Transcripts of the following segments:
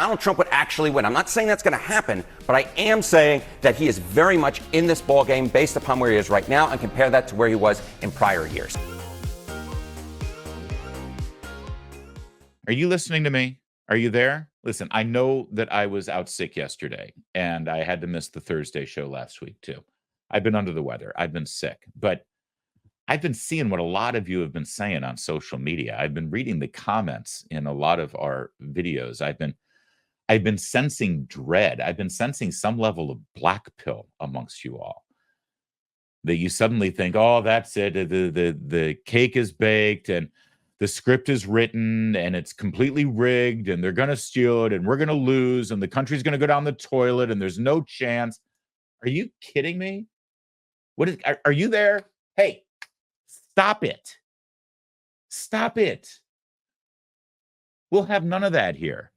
Donald Trump would actually win. I'm not saying that's going to happen, but I am saying that he is very much in this ballgame based upon where he is right now, and compare that to where he was in prior years. Are you listening to me? Are you there? Listen, I know that I was out sick yesterday, and I had to miss the Thursday show last week, too. I've been under the weather. I've been sick. But I've been seeing what a lot of you have been saying on social media. I've been reading the comments in a lot of our videos. I've been sensing dread. I've been sensing some level of black pill amongst you all. That you suddenly think, oh, that's it. The cake is baked and the script is written and it's completely rigged and they're going to steal it and we're going to lose and the country's going to go down the toilet and there's no chance. Are you kidding me? Are you there? Hey, stop it. Stop it. We'll have none of that here.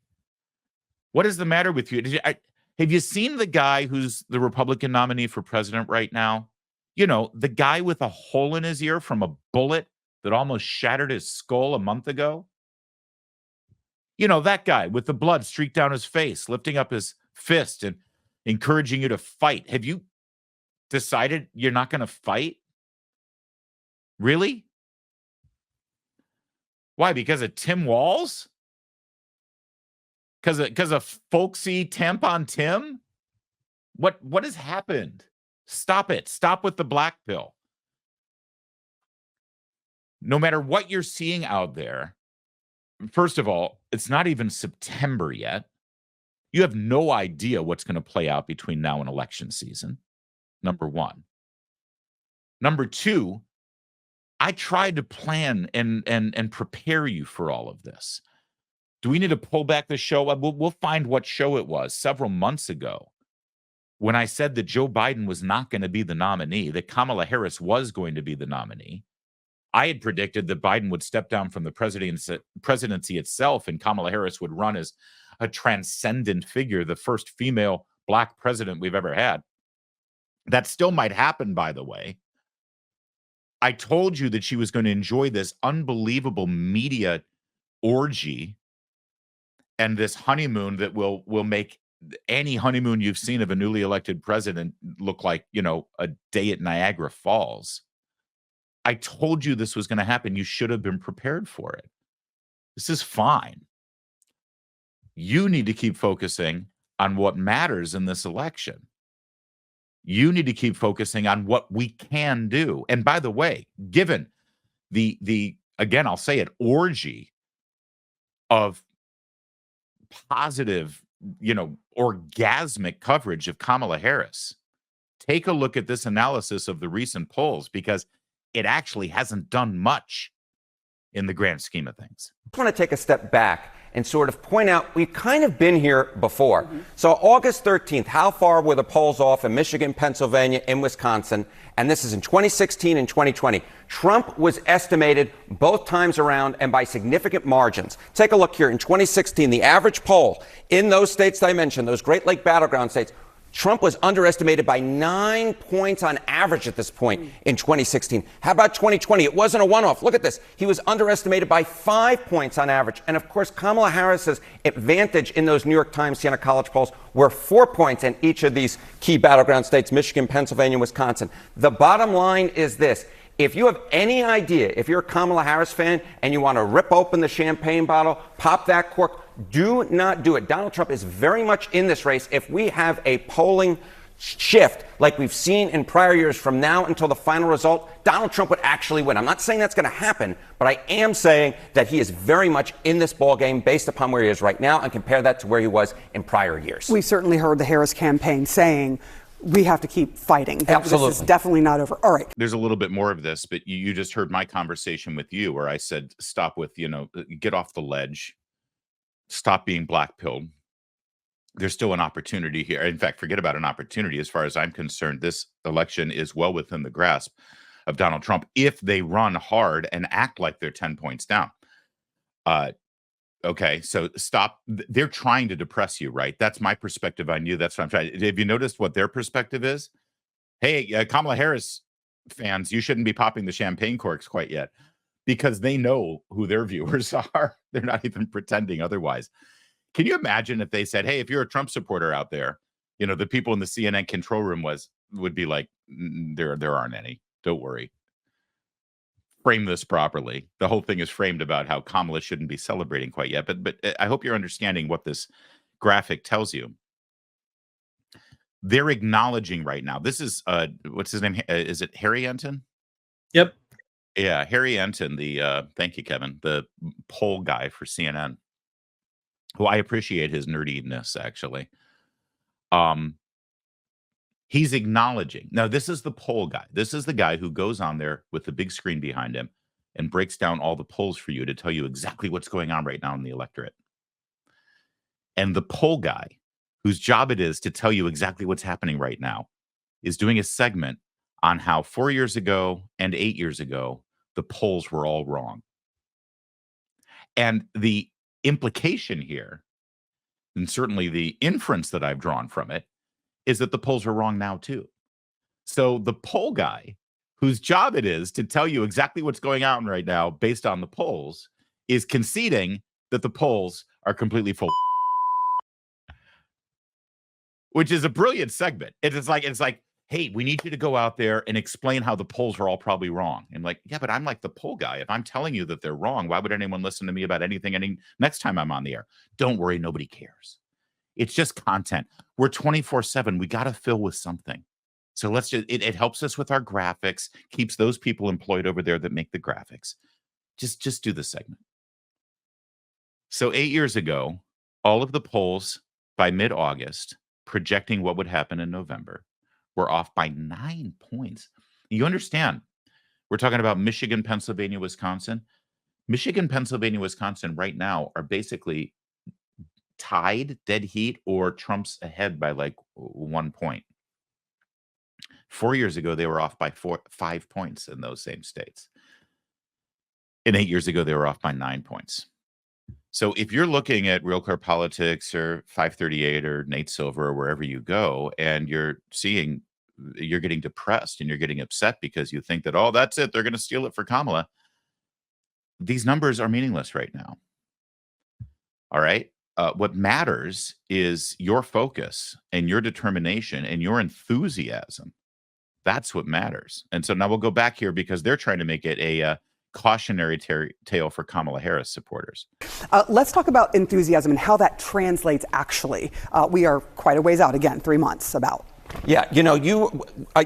What is the matter with you? Have you seen the guy who's the Republican nominee for president right now? You know, the guy with a hole in his ear from a bullet that almost shattered his skull a month ago? You know, that guy with the blood streaked down his face, lifting up his fist and encouraging you to fight. Have you decided you're not going to fight? Really? Why? Because of Tim Walz? Because of folksy tampon Tim? What has happened? Stop it. Stop with the black pill. No matter what you're seeing out there, first of all, it's not even September yet. You have no idea what's going to play out between now and election season, number one. Number two, I tried to plan and prepare you for all of this. Do we need to pull back the show? We'll find what show it was several months ago when I said that Joe Biden was not going to be the nominee, that Kamala Harris was going to be the nominee. I had predicted that Biden would step down from the presidency itself and Kamala Harris would run as a transcendent figure, the first female black president we've ever had. That still might happen, by the way. I told you that she was going to enjoy this unbelievable media orgy and this honeymoon that will make any honeymoon you've seen of a newly elected president look like, you know, a day at Niagara Falls. I told you this was going to happen. You should have been prepared for it. This is fine. You need to keep focusing on what matters in this election. You need to keep focusing on what we can do. And by the way, given the again, I'll say it, orgy of positive, you know, orgasmic coverage of Kamala Harris, take a look at this analysis of the recent polls because it actually hasn't done much in the grand scheme of things. I want to take a step back and sort of point out we've kind of been here before. So August 13th, how far were the polls off in Michigan, Pennsylvania, in Wisconsin? And this is in 2016 and 2020. Trump was estimated both times around and by significant margins. Take a look here. In 2016, the average poll in those states that I mentioned, those Great Lake battleground states, Trump was underestimated by 9 points on average at this point in 2016. How about 2020? It wasn't a one-off. Look at this. He was underestimated by 5 points on average. And of course, Kamala Harris's advantage in those New York Times Siena College polls were 4 points in each of these key battleground states, Michigan, Pennsylvania, Wisconsin. The bottom line is this. If you have any idea, if you're a Kamala Harris fan and you want to rip open the champagne bottle, pop that cork, do not do it. Donald Trump is very much in this race. If we have a polling shift like we've seen in prior years from now until the final result, Donald Trump would actually win. I'm not saying that's going to happen, but I am saying that he is very much in this ballgame based upon where he is right now, and compare that to where he was in prior years. We certainly heard the Harris campaign saying we have to keep fighting. Absolutely. This is definitely not over. All right. There's a little bit more of this, but you just heard my conversation with you where I said, stop with, you know, get off the ledge. Stop being black-pilled. There's still an opportunity here. In fact, forget about an opportunity. As far as I'm concerned, this election is well within the grasp of Donald Trump if they run hard and act like they're 10 points down. Okay, so stop. They're trying to depress you, right? That's my perspective on you. That's what I'm trying. Have you noticed what their perspective is? Hey, Kamala Harris fans, you shouldn't be popping the champagne corks quite yet, because they know who their viewers are. They're not even pretending otherwise. Can you imagine if they said, hey, if you're a Trump supporter out there, you know, the people in the CNN control room would be like, there aren't any. Don't worry. Frame this properly. The whole thing is framed about how Kamala shouldn't be celebrating quite yet. But I hope you're understanding what this graphic tells you. They're acknowledging right now. This is what's his name? Is it Harry Enten? Yep. Yeah, Harry Enten, the thank you, Kevin, the poll guy for CNN. Who I appreciate his nerdiness, actually. He's acknowledging. Now, this is the poll guy. This is the guy who goes on there with the big screen behind him and breaks down all the polls for you to tell you exactly what's going on right now in the electorate. And the poll guy, whose job it is to tell you exactly what's happening right now, is doing a segment on how 4 years ago and 8 years ago, the polls were all wrong. And the implication here, and certainly the inference that I've drawn from it, is that the polls are wrong now too. So the poll guy, whose job it is to tell you exactly what's going on right now based on the polls, is conceding that the polls are completely full. Which is a brilliant segment. It's like, hey, we need you to go out there and explain how the polls are all probably wrong. And like, yeah, but I'm like the poll guy. If I'm telling you that they're wrong, why would anyone listen to me about anything next time I'm on the air? Don't worry, nobody cares. It's just content. We're 24/7. We got to fill with something. So let's just, it helps us with our graphics, keeps those people employed over there that make the graphics. Just do the segment. So 8 years ago, all of the polls by mid-August projecting what would happen in November were off by 9 points. You understand, we're talking about Michigan, Pennsylvania, Wisconsin. Michigan, Pennsylvania, Wisconsin right now are basically tied, dead heat, or Trump's ahead by like 1 point. 4 years ago, they were off by 5 points in those same states. And 8 years ago, they were off by 9 points. So if you're looking at Real Clear Politics or 538 or Nate Silver or wherever you go, and you're getting depressed and you're getting upset because you think that, oh, that's it, they're going to steal it for Kamala. These numbers are meaningless right now. All right. What matters is your focus and your determination and your enthusiasm. That's what matters. And so now we'll go back here because they're trying to make it a cautionary tale for Kamala Harris supporters. Let's talk about enthusiasm and how that translates actually. We are quite a ways out, again, 3 months about. Yeah, you know,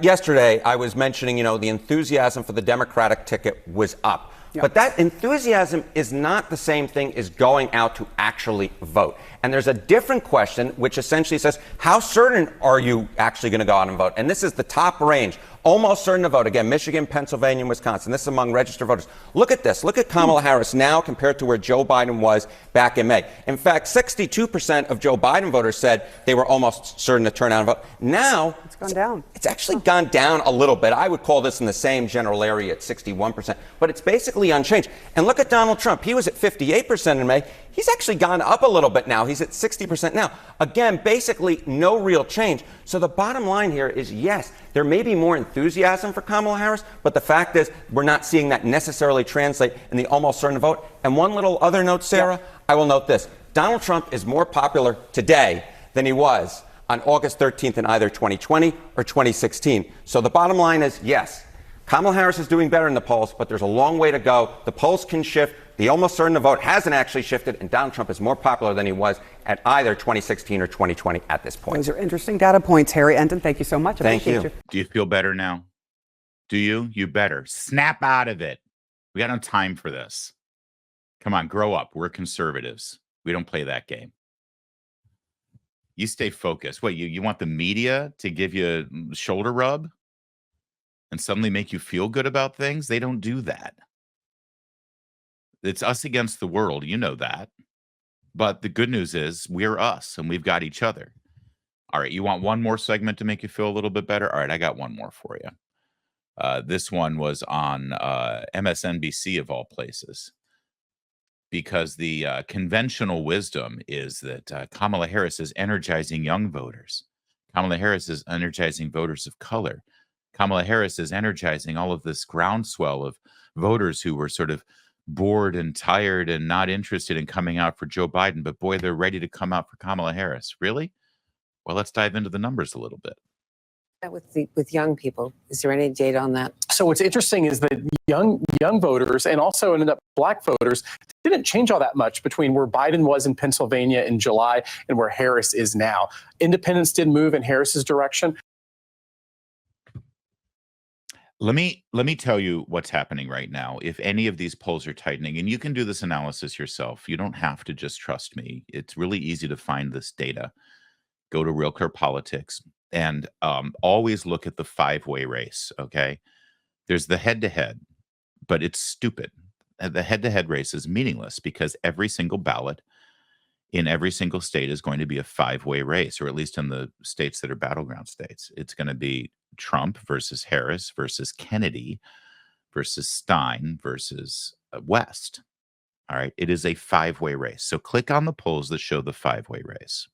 yesterday I was mentioning, you know, the enthusiasm for the Democratic ticket was up. Yeah. But that enthusiasm is not the same thing as going out to actually vote. And there's a different question, which essentially says, how certain are you actually going to go out and vote? And this is the top range. Almost certain to vote. Again, Michigan, Pennsylvania, and Wisconsin. This is among registered voters. Look at this. Look at Kamala Harris now compared to where Joe Biden was back in May. In fact, 62% of Joe Biden voters said they were almost certain to turn out and vote. Now, it's gone down. It's actually gone down a little bit. I would call this in the same general area at 61%. But it's basically unchanged. And look at Donald Trump. He was at 58% in May. He's actually gone up a little bit now. He's at 60% now. Again, basically no real change. So the bottom line here is, yes, there may be more enthusiasm for Kamala Harris, but the fact is we're not seeing that necessarily translate in the almost certain vote. And one little other note, Sarah, I will note this. Donald Trump is more popular today than he was on August 13th in either 2020 or 2016. So the bottom line is, yes, Kamala Harris is doing better in the polls, but there's a long way to go. The polls can shift. The almost certain to vote hasn't actually shifted, and Donald Trump is more popular than he was at either 2016 or 2020 at this point. Those are interesting data points, Harry Enten. Thank you so much. Thank you. Do you feel better now? Do you? You better. Snap out of it. We got no time for this. Come on, grow up. We're conservatives. We don't play that game. You stay focused. What, you want the media to give you a shoulder rub and suddenly make you feel good about things? They don't do that. It's us against the world. You know that. But the good news is we're us and we've got each other. All right. You want one more segment to make you feel a little bit better? All right. I got one more for you. This one was on MSNBC of all places, because the conventional wisdom is that Kamala Harris is energizing young voters. Kamala Harris is energizing voters of color. Kamala Harris is energizing all of this groundswell of voters who were sort of bored and tired and not interested in coming out for Joe Biden, but boy, they're ready to come out for Kamala Harris. Really? Well, let's dive into the numbers a little bit. With young people, is there any data on that? So what's interesting is that young voters and also ended up black voters didn't change all that much between where Biden was in Pennsylvania in July and where Harris is now. Independents did move in Harris's direction. Let me tell you what's happening right now. If any of these polls are tightening, and you can do this analysis yourself, you don't have to just trust me. It's really easy to find this data. Go to Real Clear Politics and always look at the five-way race, okay? There's the head-to-head, but it's stupid. The head-to-head race is meaningless because every single ballot in every single state is going to be a five-way race, or at least in the states that are battleground states. It's going to be Trump versus Harris versus Kennedy versus Stein versus West. All right. It is a five-way race. So click on the polls that show the five-way race.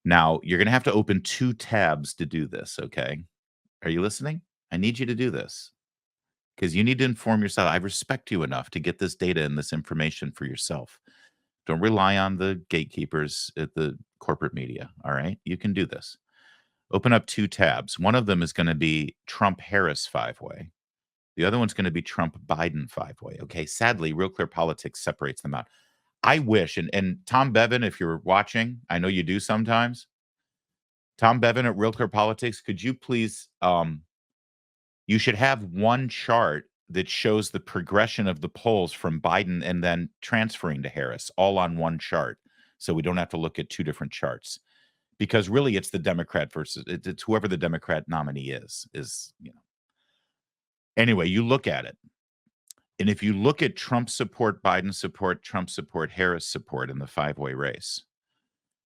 Now, you're going to have to open two tabs to do this. Okay. Are you listening? I need you to do this because you need to inform yourself. I respect you enough to get this data and this information for yourself. Don't rely on the gatekeepers at the corporate media. All right. You can do this. Open up two tabs. One of them is going to be Trump-Harris five-way. The other one's going to be Trump-Biden five-way. Okay. Sadly, Real Clear Politics separates them out. I wish, and Tom Bevan, if you're watching, I know you do sometimes. Tom Bevan at Real Clear Politics, could you please, you should have one chart that shows the progression of the polls from Biden and then transferring to Harris all on one chart. So we don't have to look at two different charts. Because really it's the Democrat versus it's whoever the Democrat nominee is, you know. Anyway, you look at it. And if you look at Trump support, Biden support, Trump support, Harris support in the five-way race,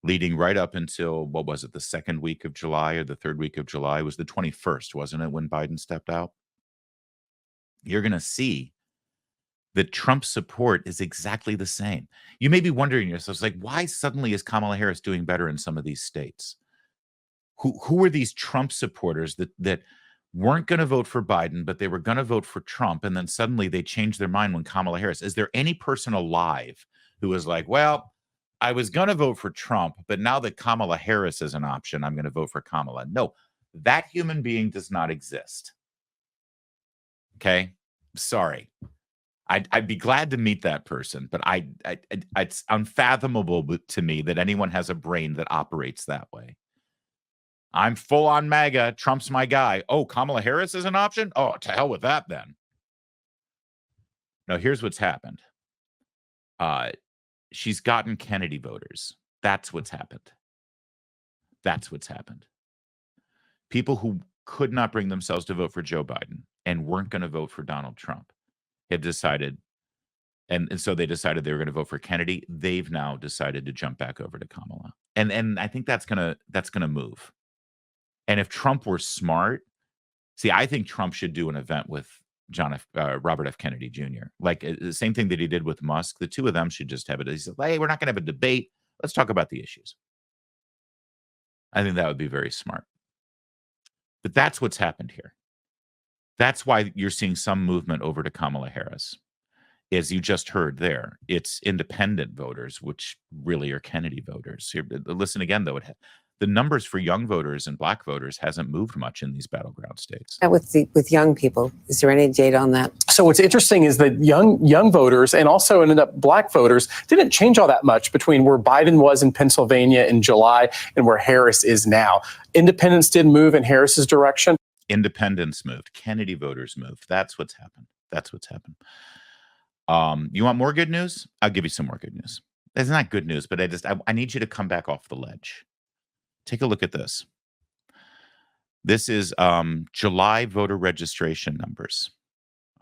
leading right up until, what was it, the second week of July or the third week of July? It was the 21st, wasn't it, when Biden stepped out? You're going to see that Trump support is exactly the same. You may be wondering yourselves, like, why suddenly is Kamala Harris doing better in some of these states? Who are these Trump supporters that weren't going to vote for Biden, but they were going to vote for Trump, and then suddenly they changed their mind when Kamala Harris? Is there any person alive who was like, well, I was going to vote for Trump, but now that Kamala Harris is an option, I'm going to vote for Kamala? No, that human being does not exist. Okay? Sorry. I'd be glad to meet that person, but it's unfathomable to me that anyone has a brain that operates that way. I'm full on MAGA. Trump's my guy. Oh, Kamala Harris is an option? Oh, to hell with that then. Now, here's what's happened. She's gotten Kennedy voters. That's what's happened. That's what's happened. People who could not bring themselves to vote for Joe Biden and weren't going to vote for Donald Trump have decided, and so they decided they were going to vote for Kennedy. They've now decided to jump back over to Kamala. And I think that's gonna move. And if Trump were smart, see, I think Trump should do an event with Robert F. Kennedy Jr. Like the same thing that he did with Musk. The two of them should just have it. He said, hey, we're not going to have a debate. Let's talk about the issues. I think that would be very smart. But that's what's happened here. That's why you're seeing some movement over to Kamala Harris. As you just heard there, it's independent voters, which really are Kennedy voters. Here, listen again, though. The numbers for young voters and black voters hasn't moved much in these battleground states. With young people, is there any data on that? So what's interesting is that young voters and also ended up black voters didn't change all that much between where Biden was in Pennsylvania in July and where Harris is now. Independents did move in Harris's direction. Independents moved. Kennedy voters moved. That's what's happened. That's what's happened. You want more good news? I'll give you some more good news. It's not good news, but I need you to come back off the ledge. Take a look at this. This is July voter registration numbers.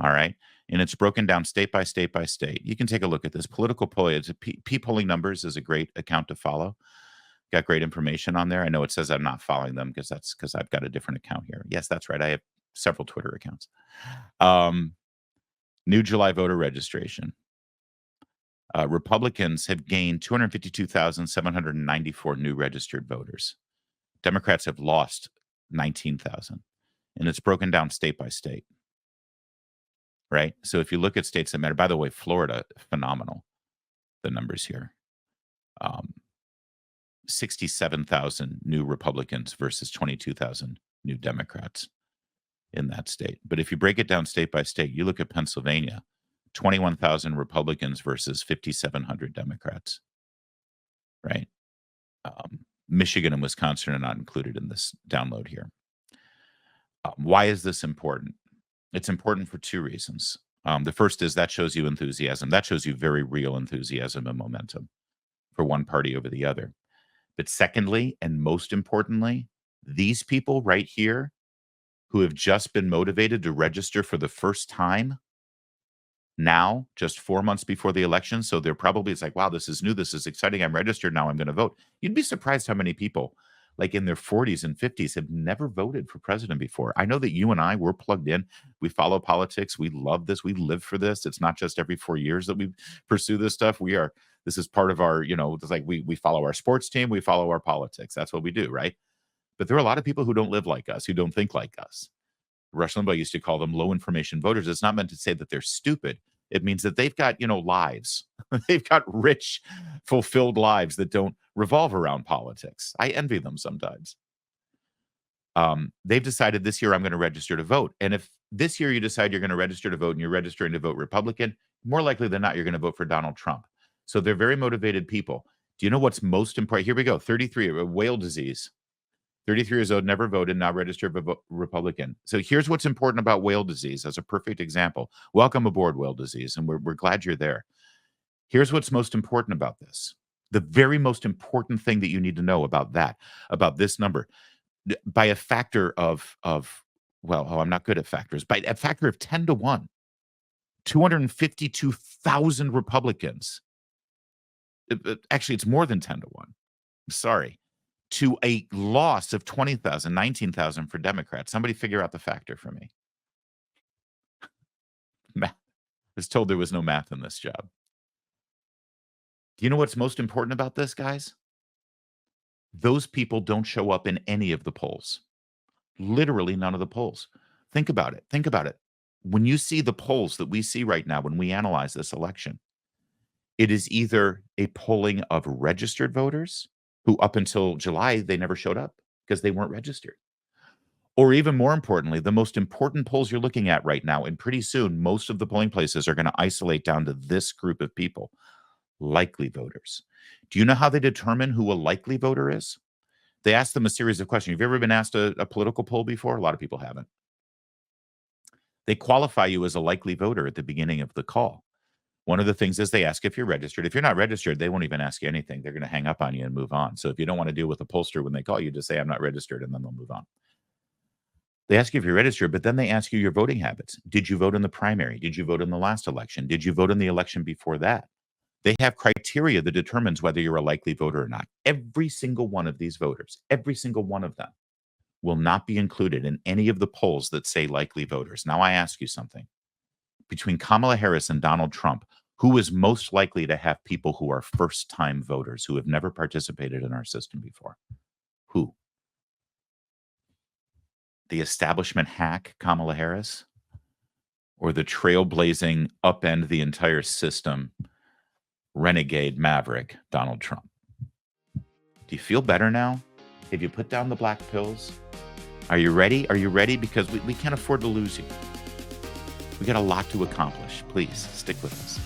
All right. And it's broken down state by state by state. You can take a look at this. Political polling, polling numbers is a great account to follow. Got great information on there. I know it says I'm not following them because I've got a different account here. Yes, that's right. I have several Twitter accounts. New July voter registration. Republicans have gained 252,794 new registered voters. Democrats have lost 19,000. And it's broken down state by state. right? So if you look at states that matter, by the way, Florida, phenomenal, the numbers here. 67,000 new Republicans versus 22,000 new Democrats in that state. But if you break it down state by state, you look at Pennsylvania, 21,000 Republicans versus 5,700 Democrats, right? Michigan and Wisconsin are not included in this download here. Why is this important? It's important for two reasons. The first is that shows you enthusiasm. That shows you very real enthusiasm and momentum for one party over the other. But secondly, and most importantly, these people right here who have just been motivated to register for the first time now, just 4 months before the election. So they're probably, it's like, wow, this is new. This is exciting. I'm registered now. I'm going to vote. You'd be surprised how many people like in their 40s and 50s have never voted for president before. I know that you and I, we're plugged in. We follow politics. We love this. We live for this. It's not just every 4 years that we pursue this stuff. This is part of our, it's like we follow our sports team. We follow our politics. That's what we do, right? But there are a lot of people who don't live like us, who don't think like us. Rush Limbaugh used to call them low information voters. It's not meant to say that they're stupid. It means that they've got, lives. They've got rich, fulfilled lives that don't revolve around politics. I envy them sometimes. They've decided this year I'm going to register to vote. And if this year you decide you're going to register to vote and you're registering to vote Republican, more likely than not, you're going to vote for Donald Trump. So they're very motivated people. Do you know what's most important? Here we go. 33, whale disease. 33 years old, never voted, now registered Republican. So here's what's important about whale disease as a perfect example. Welcome aboard, whale disease, and we're glad you're there. Here's what's most important about this. The very most important thing that you need to know about this number, by a factor of I'm not good at factors, by a factor of 10 to 1, 252,000 Republicans. Actually, it's more than 10 to 1. I'm sorry. To a loss of 20,000, 19,000 for Democrats. Somebody figure out the factor for me. Math. I was told there was no math in this job. Do you know what's most important about this, guys? Those people don't show up in any of the polls. Literally none of the polls. Think about it. Think about it. When you see the polls that we see right now, when we analyze this election, it is either a polling of registered voters who up until July, they never showed up because they weren't registered. Or even more importantly, the most important polls you're looking at right now, and pretty soon, most of the polling places are going to isolate down to this group of people, likely voters. Do you know how they determine who a likely voter is? They ask them a series of questions. Have you ever been asked a political poll before? A lot of people haven't. They qualify you as a likely voter at the beginning of the call. One of the things is they ask if you're registered. If you're not registered, they won't even ask you anything. They're going to hang up on you and move on. So if you don't want to deal with the pollster when they call you, just say, I'm not registered, and then they'll move on. They ask you if you're registered, but then they ask you your voting habits. Did you vote in the primary? Did you vote in the last election? Did you vote in the election before that? They have criteria that determines whether you're a likely voter or not. Every single one of these voters, every single one of them, will not be included in any of the polls that say likely voters. Now I ask you something. Between Kamala Harris and Donald Trump, who is most likely to have people who are first-time voters who have never participated in our system before? Who? The establishment hack, Kamala Harris? Or the trailblazing, upend the entire system, renegade maverick, Donald Trump? Do you feel better now? Have you put down the black pills? Are you ready? Are you ready? Because we can't afford to lose you. We got a lot to accomplish. Please stick with us.